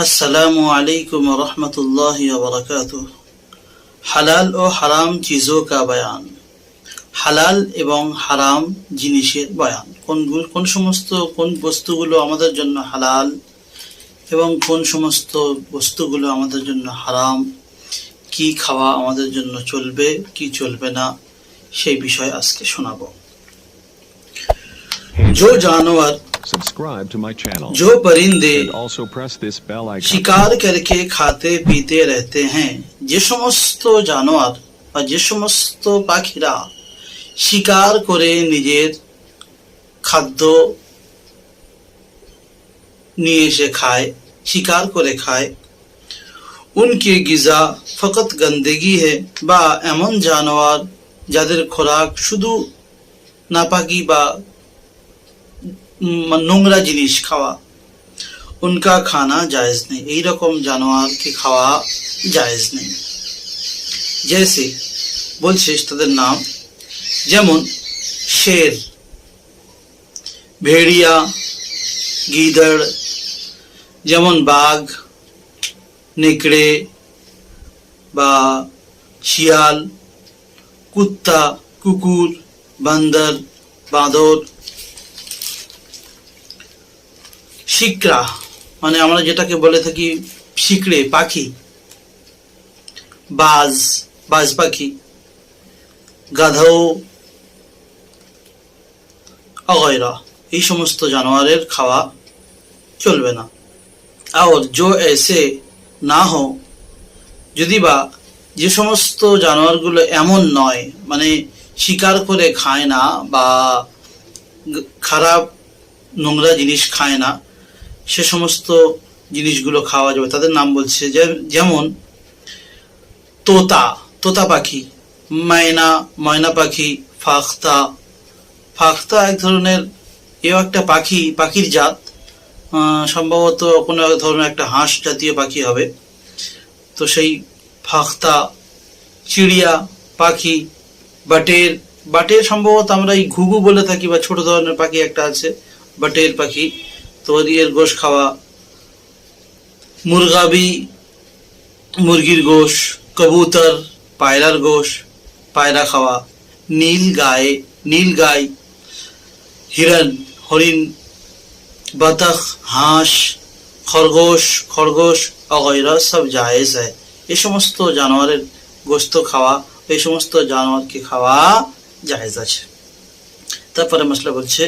अस्सलामु अलैकुम व रहमतुल्लाहि व बरकातुह। হালাল ও হারাম চিজো কা বয়ান। হালাল এবং হারাম জিনিসের বয়ান। কোন সমস্ত বস্তুগুলো আমাদের জন্য হালাল এবং কোন সমস্ত বস্তুগুলো আমাদের জন্য হারাম, কি খাওয়া আমাদের জন্য চলবে কি চলবে না, সেই বিষয় আজকে শোনাবো। जो जानवर, जो परिंदे शिकार करके खाते पीते रहते हैं, যে সমস্ত জানোয়ার বা যে সমস্ত পাখিরা শিকার করে নিজের খাদ্য নিয়ে এসে খায়, শিকার করে খায়, উনকে গিজা ফকত গন্দগি है, বা এমন জানোয়ার যাদের খোরাক শুধু নাপাকি বা নোংরা জিনিস খাওয়া, উনকা খানা জায়েজ নেই, এইরকম জানোয়ারকে খাওয়া জায়েজ নেই। জেসে বলছে তাদের নাম, যেমন শের, ভেড়িয়া, গিদড়, যেমন বাঘ, নেকড়ে বা শিয়াল, কুত্তা, কুকুর, বান্দর, বাঁদর, শিকরা মানে আমরা যেটাকে বলে থাকি শিকড়ে পাখি, বাজ পাখি, গাধাও অগয়রা, এই সমস্ত জানোয়ারের খাওয়া চলবে না। আর जो ऐसे না হো, যদি বা যে সমস্ত জানোয়ারগুলো এমন নয়, মানে শিকার করে খায় না বা খারাপ নোংরা জিনিস খায় না, সে সমস্ত জিনিসগুলো খাওয়া যাবে। তাদের নাম বলছে যেমন তোতা পাখি, ময়না পাখি, ফাখতা এক ধরনের এও একটা পাখির জাত, সম্ভবত কোনো এক ধরনের একটা হাঁস জাতীয় পাখি হবে। তো সেই ফাখতা, চিড়িয়া পাখি, বাটের সম্ভবত আমরা এই ঘুঘু বলে থাকি, বা ছোট ধরনের পাখি একটা আছে বাটের পাখি, তো এর গোশ খাওয়া। মুরগির গোশ, কবুতর, পায়রার গোশ, পায়রা খাওয়া। নীল গাই, হরিণ, बतख, হাঁস, খরগোশ অগৈরা সব জায়েজ হয়। এই সমস্ত জানোয়ারের গোশত খাওয়া, এই সমস্ত জানোয়ারকে খাওয়া জায়েজ আছে। তারপরে মশলা বলছে